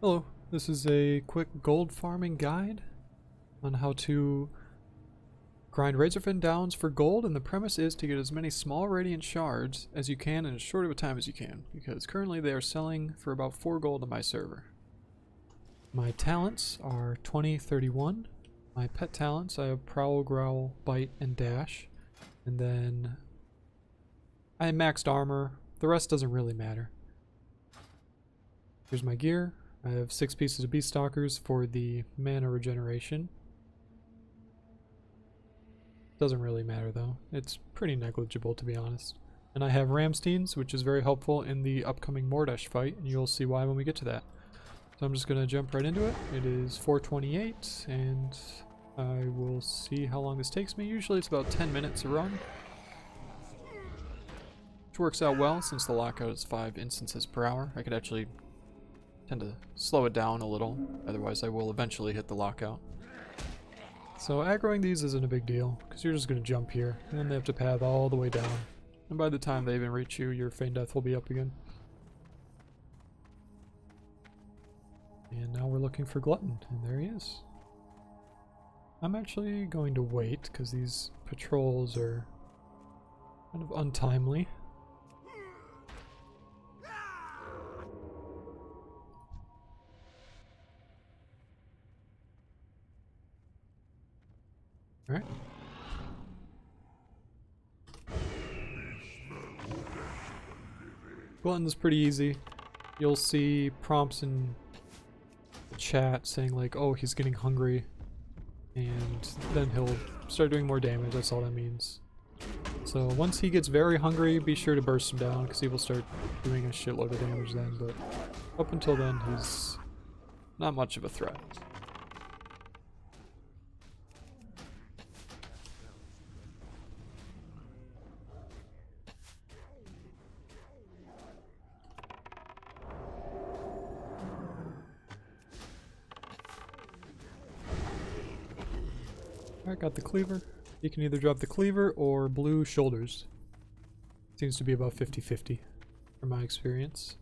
Hello, this is a quick gold farming guide on how to grind Razorfen Downs for gold, and the premise is to get as many small radiant shards as you can in as short of a time as you can, because currently they are selling for about 4 gold on my server. My talents are 20, 31. My pet talents, I have Prowl, Growl, Bite, and Dash. And then I have maxed armor. The rest doesn't really matter. Here's my gear. I have 6 pieces of Beast Stalkers for the mana regeneration. Doesn't really matter though. It's pretty negligible, to be honest. And I have Ramsteins, which is very helpful in the upcoming Mordesh fight, and you'll see why when we get to that. So I'm just going to jump right into it. It is 4:28, and I will see how long this takes me. Usually it's about 10 minutes a run, which works out well since the lockout is 5 instances per hour. I could actually tend to slow it down a little, otherwise I will eventually hit the lockout. So aggroing these isn't a big deal, because you're just going to jump here, and then they have to path all the way down. And by the time they even reach you, your Feign Death will be up again. And now we're looking for Glutton, and there he is. I'm actually going to wait, because these patrols are kind of untimely. Alright. Glutton's pretty easy. You'll see prompts in the chat saying like, oh, he's getting hungry, and then he'll start doing more damage. That's all that means. So once he gets very hungry, be sure to burst him down, because he will start doing a shitload of damage then, but up until then, he's not much of a threat. Alright, got the cleaver. You can either drop the cleaver or blue shoulders. Seems to be about 50-50 from my experience.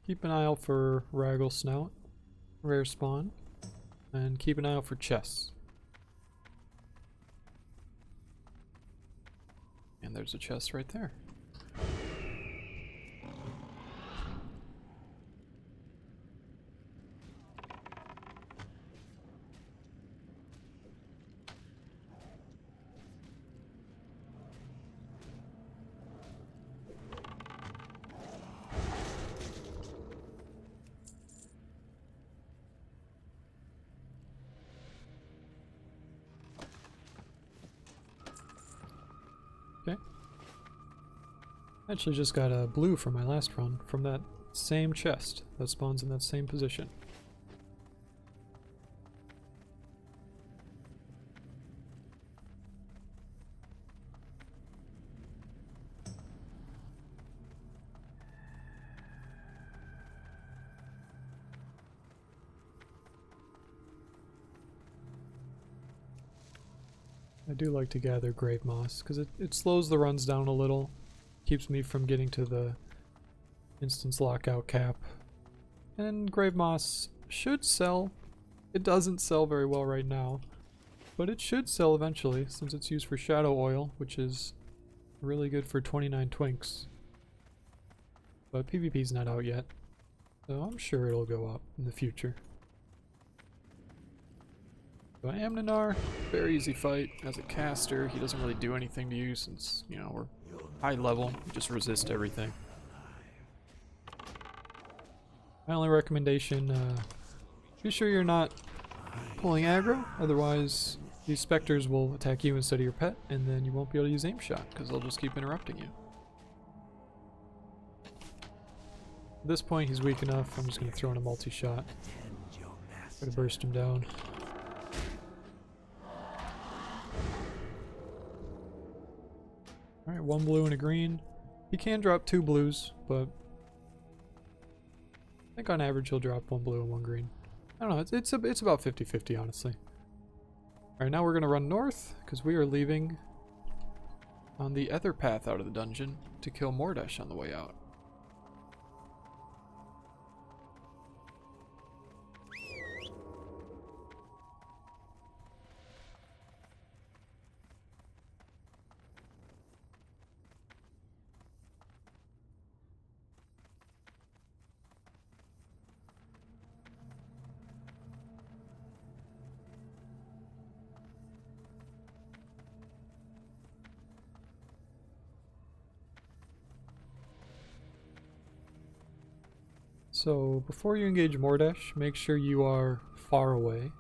Keep an eye out for Raggle Snout, rare spawn, and keep an eye out for chests. And there's a chest right there. Okay. I actually just got a blue from my last run from that same chest that spawns in that same position. I do like to gather grave moss because it slows the runs down a little, keeps me from getting to the instance lockout cap. And grave moss should sell. It doesn't sell very well right now, but it should sell eventually since it's used for shadow oil, which is really good for 29 twinks. But PvP's not out yet, so I'm sure it'll go up in the future. So Amninar, very easy fight. As a caster, he doesn't really do anything to you since, you know, we're high level. You just resist everything. My only recommendation, be sure you're not pulling aggro, otherwise these specters will attack you instead of your pet, and then you won't be able to use aim shot, because they'll just keep interrupting you. At this point, he's weak enough. I'm just going to throw in a multi-shot. Try to burst him down. Alright, 1 blue and a green. He can drop 2 blues, but think on average he'll drop 1 blue and 1 green. I don't know, it's about 50-50 honestly. Alright, now we're gonna run north, because we are leaving on the other path out of the dungeon to kill Mordesh on the way out. So, before you engage Mordesh, make sure you are far away.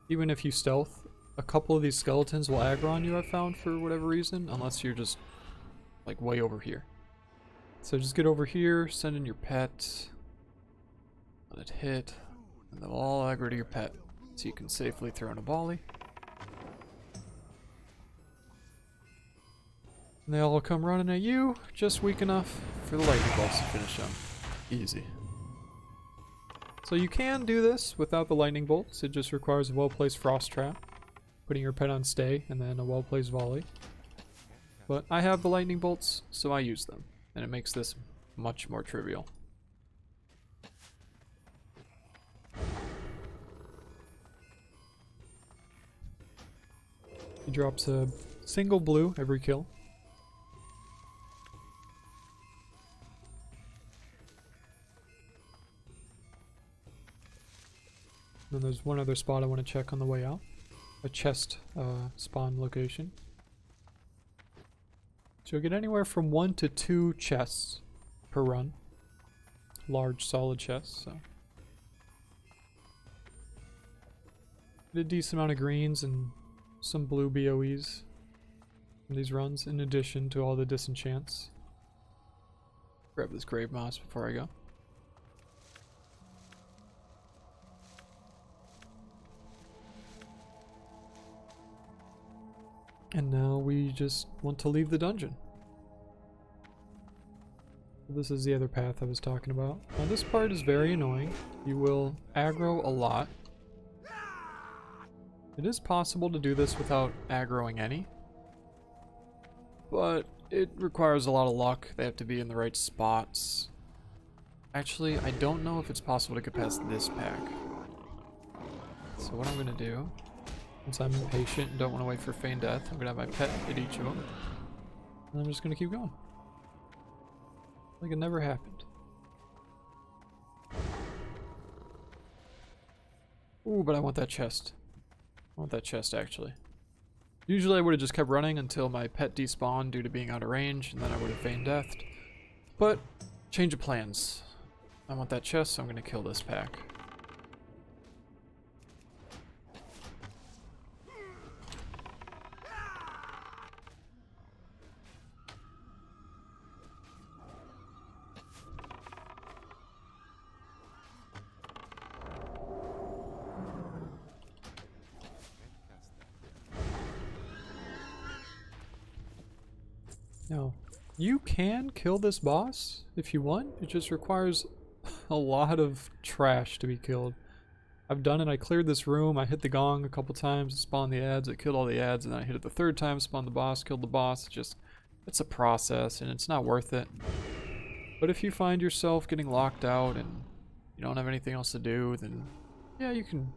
Even if you stealth, a couple of these skeletons will aggro on you, I've found, for whatever reason, unless you're just, like, way over here. So just get over here, send in your pet, let it hit, and they'll all aggro to your pet, so you can safely throw in a volley. And they all come running at you, just weak enough for the lightning bolts to finish them. Easy. So you can do this without the lightning bolts. It just requires a well-placed frost trap, putting your pet on stay, and then a well-placed volley. But I have the lightning bolts, so I use them, and it makes this much more trivial. He drops a single blue every kill. Then there's one other spot I want to check on the way out. A chest spawn location. So you'll get anywhere from 1 to 2 chests per run. Large solid chests, so. Get a decent amount of greens and some blue BOEs in these runs, in addition to all the disenchants. Grab this grave moss before I go. And now we just want to leave the dungeon. This is the other path I was talking about. Now this part is very annoying. You will aggro a lot. It is possible to do this without aggroing any, but it requires a lot of luck. They have to be in the right spots. Actually, I don't know if it's possible to get past this pack. So what I'm gonna do, since I'm impatient and don't want to wait for feign death, I'm gonna have my pet hit each of them. And I'm just gonna keep going. Like it never happened. Ooh, but I want that chest. I want that chest, actually. Usually I would have just kept running until my pet despawned due to being out of range, and then I would have feigned deathed. But, change of plans. I want that chest, so I'm gonna kill this pack. Now, you can kill this boss if you want. It just requires a lot of trash to be killed. I've done it. I cleared this room. I hit the gong a couple times, spawned the ads. It killed all the ads, and then I hit it the 3rd time, spawned the boss, killed the boss. It's a process, and it's not worth it. But if you find yourself getting locked out and you don't have anything else to do, then yeah, you can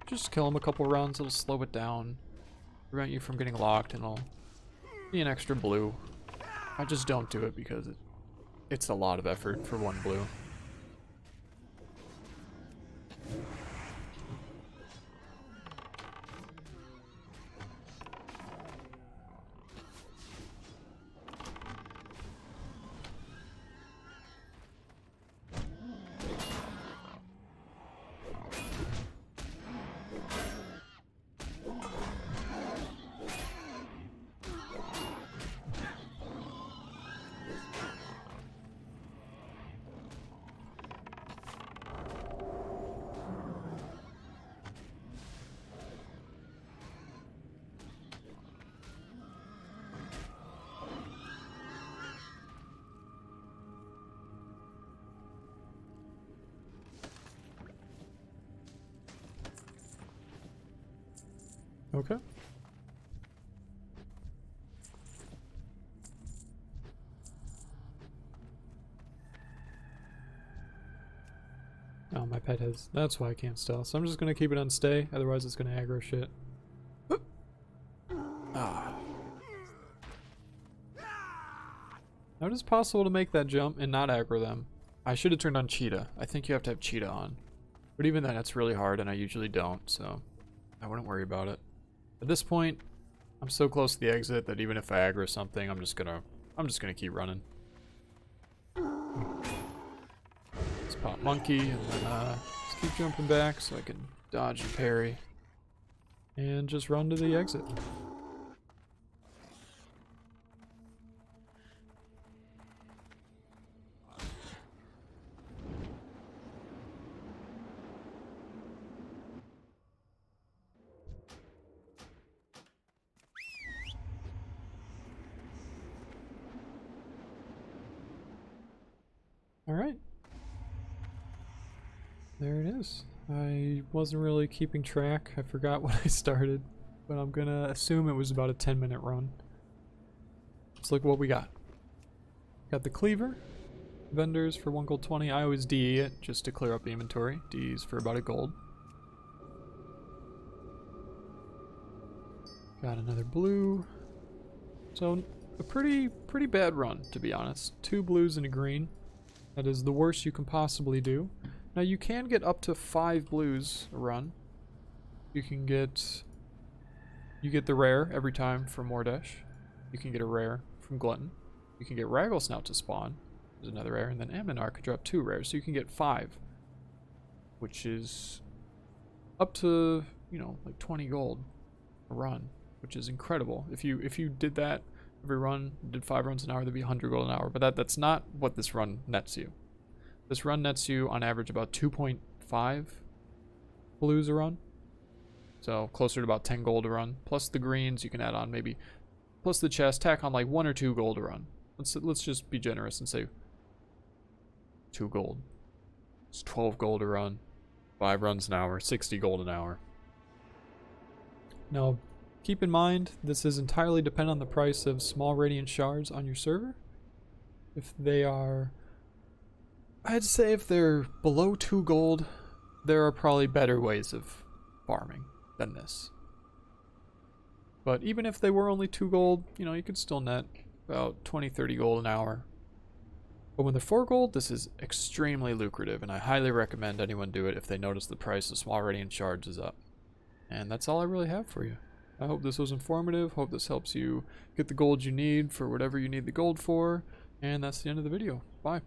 just kill him a couple rounds. It'll slow it down, prevent you from getting locked, and it'll be an extra blue. I just don't do it because it's a lot of effort for 1 blue. Okay. Oh, my pet has... That's why I can't stealth. So I'm just going to keep it on stay. Otherwise it's going to aggro shit. Ah. Now it is possible to make that jump and not aggro them. I should have turned on cheetah. I think you have to have cheetah on. But even then, it's really hard, and I usually don't, so I wouldn't worry about it. At this point, I'm so close to the exit that even if I aggro something, I'm just gonna keep running. Let's pop monkey, and then just keep jumping back so I can dodge and parry. And just run to the exit. Alright. There it is. I wasn't really keeping track. I forgot when I started. But I'm gonna assume it was about a 10-minute run. Let's look at what we got. Got the cleaver. Vendors for 1 gold 20. I always DE it just to clear up the inventory. DE's for about a gold. Got another blue. So a pretty bad run, to be honest. 2 blues and a green. That is the worst you can possibly do. Now you can get up to 5 blues a run. You get the rare every time from Mordesh. You can get a rare from Glutton. You can get Ragglesnout to spawn. There's another rare, and then Amninar could drop 2 rares, so you can get 5. Which is up to, you know, like 20 gold a run, which is incredible. If you did that every run, did 5 runs an hour, that'd be 100 gold an hour. But that's not what this run nets you. This run nets you on average about 2.5 blues a run. So closer to about 10 gold a run. Plus the greens you can add on maybe. Plus the chest, tack on like 1 or 2 gold a run. Let's just be generous and say 2 gold. It's 12 gold a run. 5 runs an hour, 60 gold an hour. Now, keep in mind, this is entirely dependent on the price of small radiant shards on your server. If they are... I'd say if they're below 2 gold, there are probably better ways of farming than this. But even if they were only 2 gold, you know, you could still net about 20-30 gold an hour. But when they're 4 gold, this is extremely lucrative, and I highly recommend anyone do it if they notice the price of small radiant shards is up. And that's all I really have for you. I hope this was informative, hope this helps you get the gold you need for whatever you need the gold for, and that's the end of the video. Bye.